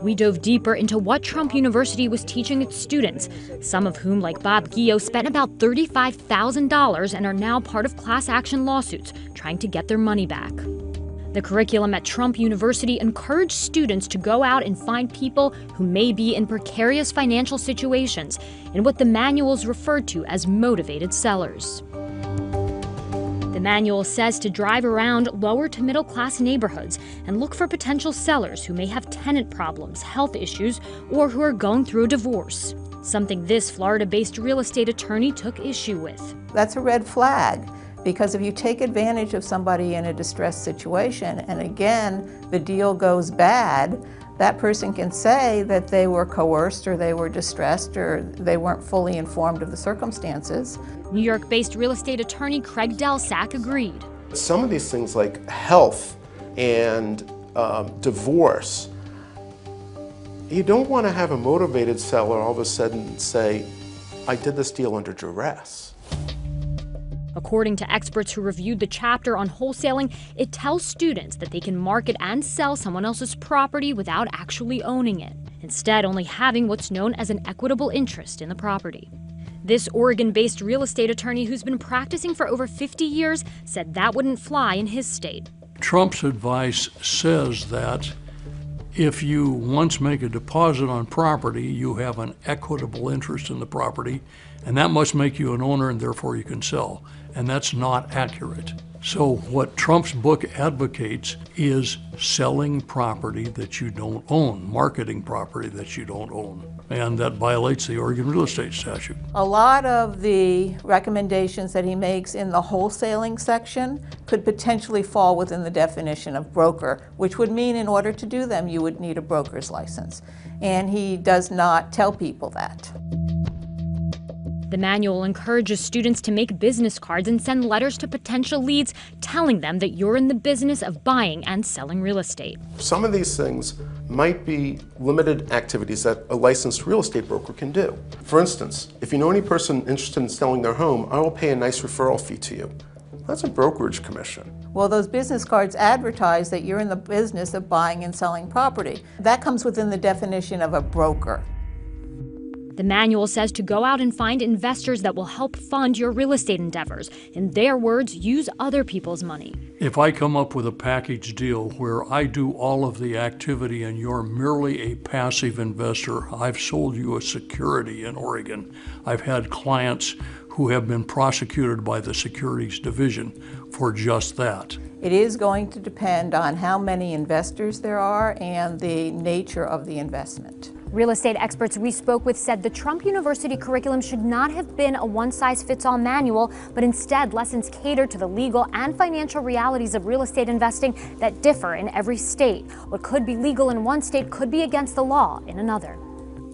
We dove deeper into what Trump University was teaching its students, some of whom, like Bob Gio, spent about $35,000 and are now part of class action lawsuits trying to get their money back. The curriculum at Trump University encouraged students to go out and find people who may be in precarious financial situations in what the manuals referred to as motivated sellers. The manual says to drive around lower to middle class neighborhoods and look for potential sellers who may have tenant problems, health issues, or who are going through a divorce. Something this Florida-based real estate attorney took issue with. That's a red flag, because if you take advantage of somebody in a distressed situation, and again, the deal goes bad, that person can say that they were coerced or they were distressed or they weren't fully informed of the circumstances. New York-based real estate attorney Craig Delsack agreed. Some of these things like health and divorce, you don't want to have a motivated seller all of a sudden say, I did this deal under duress. According to experts who reviewed the chapter on wholesaling, it tells students that they can market and sell someone else's property without actually owning it, instead only having what's known as an equitable interest in the property. This Oregon-based real estate attorney who's been practicing for over 50 years said that wouldn't fly in his state. Trump's advice says that if you once make a deposit on property, you have an equitable interest in the property, and that must make you an owner and therefore you can sell. And that's not accurate. So what Trump's book advocates is selling property that you don't own, marketing property that you don't own. And that violates the Oregon real estate statute. A lot of the recommendations that he makes in the wholesaling section could potentially fall within the definition of broker, which would mean in order to do them, you would need a broker's license. And he does not tell people that. The manual encourages students to make business cards and send letters to potential leads telling them that you're in the business of buying and selling real estate. Some of these things might be limited activities that a licensed real estate broker can do. For instance, if you know any person interested in selling their home, I will pay a nice referral fee to you. That's a brokerage commission. Well, those business cards advertise that you're in the business of buying and selling property. That comes within the definition of a broker. The manual says to go out and find investors that will help fund your real estate endeavors. In their words, use other people's money. If I come up with a package deal where I do all of the activity and you're merely a passive investor, I've sold you a security in Oregon. I've had clients who have been prosecuted by the Securities Division for just that. It is going to depend on how many investors there are and the nature of the investment. Real estate experts we spoke with said the Trump University curriculum should not have been a one-size-fits-all manual, but instead lessons cater to the legal and financial realities of real estate investing that differ in every state. What could be legal in one state could be against the law in another.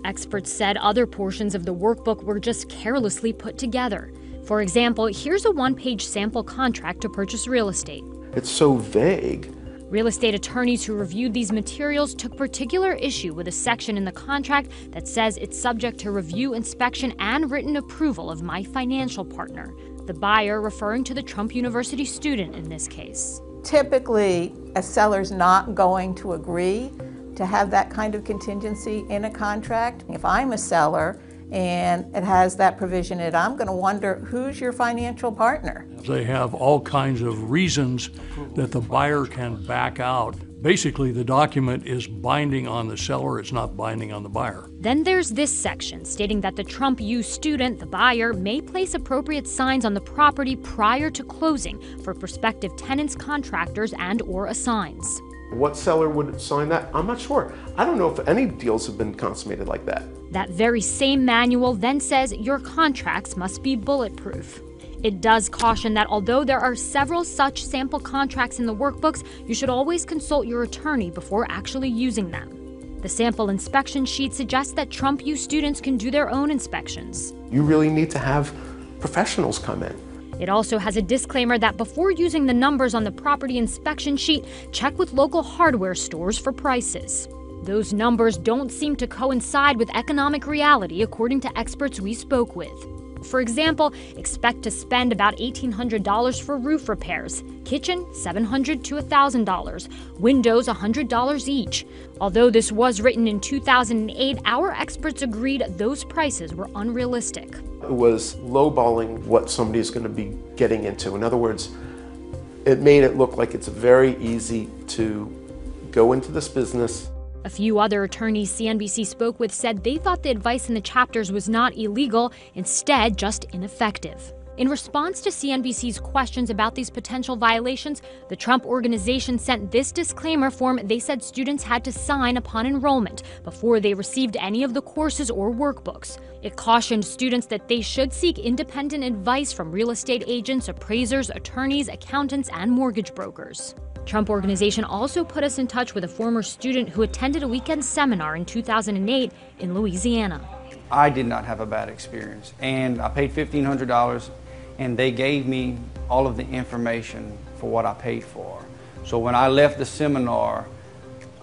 Experts said other portions of the workbook were just carelessly put together. For example, here's a one-page sample contract to purchase real estate. It's so vague. Real estate attorneys who reviewed these materials took particular issue with a section in the contract that says it's subject to review, inspection, and written approval of my financial partner, the buyer referring to the Trump University student in this case. Typically, a seller's not going to agree to have that kind of contingency in a contract. If I'm a seller and it has that provision in it, I'm going to wonder, who's your financial partner? They have all kinds of reasons that the buyer can back out. Basically, the document is binding on the seller, it's not binding on the buyer. Then there's this section stating that the Trump U student, the buyer, may place appropriate signs on the property prior to closing for prospective tenants, contractors, and/or assigns. What seller would sign that? I'm not sure. I don't know if any deals have been consummated like that. That very same manual then says your contracts must be bulletproof. It does caution that although there are several such sample contracts in the workbooks, you should always consult your attorney before actually using them. The sample inspection sheet suggests that Trump U students can do their own inspections. You really need to have professionals come in. It also has a disclaimer that before using the numbers on the property inspection sheet, check with local hardware stores for prices. Those numbers don't seem to coincide with economic reality, according to experts we spoke with. For example, expect to spend about $1,800 for roof repairs, kitchen $700 to $1,000, windows $100 each. Although this was written in 2008, our experts agreed those prices were unrealistic. It was lowballing what somebody's going to be getting into. In other words, it made it look like it's very easy to go into this business. A few other attorneys CNBC spoke with said they thought the advice in the chapters was not illegal, instead just ineffective. In response to CNBC's questions about these potential violations, the Trump Organization sent this disclaimer form they said students had to sign upon enrollment before they received any of the courses or workbooks. It cautioned students that they should seek independent advice from real estate agents, appraisers, attorneys, accountants, and mortgage brokers. Trump Organization also put us in touch with a former student who attended a weekend seminar in 2008 in Louisiana. I did not have a bad experience, and I paid $1,500, and they gave me all of the information for what I paid for. So when I left the seminar,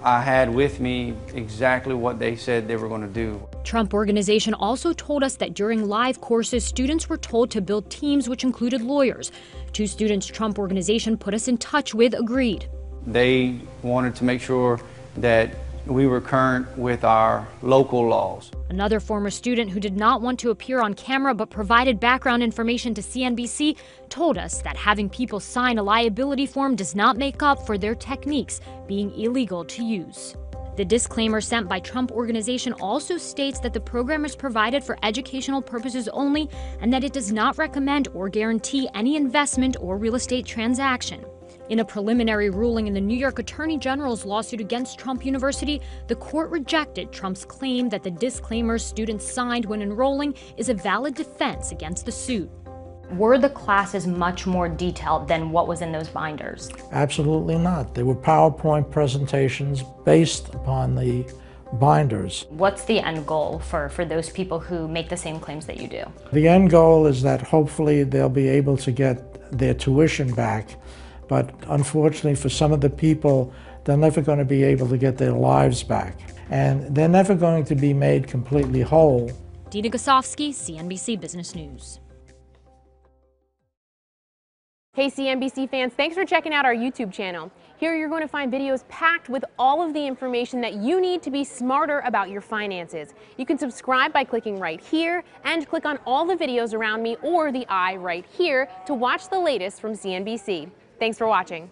I had with me exactly what they said they were going to do. Trump Organization also told us that during live courses, students were told to build teams which included lawyers. Two students Trump Organization put us in touch with agreed. They wanted to make sure that we were current with our local laws. Another former student who did not want to appear on camera but provided background information to CNBC told us that having people sign a liability form does not make up for their techniques being illegal to use. The disclaimer sent by Trump Organization also states that the program is provided for educational purposes only and that it does not recommend or guarantee any investment or real estate transaction. In a preliminary ruling in the New York Attorney General's lawsuit against Trump University, the court rejected Trump's claim that the disclaimers students signed when enrolling is a valid defense against the suit. Were the classes much more detailed than what was in those binders? Absolutely not. They were PowerPoint presentations based upon the binders. What's the end goal for those people who make the same claims that you do? The end goal is that hopefully they'll be able to get their tuition back, but unfortunately for some of the people, they're never going to be able to get their lives back. And they're never going to be made completely whole. Dina Gusovsky, CNBC Business News. Hey CNBC fans, thanks for checking out our YouTube channel. Here you're going to find videos packed with all of the information that you need to be smarter about your finances. You can subscribe by clicking right here and click on all the videos around me or the I right here to watch the latest from CNBC. Thanks for watching.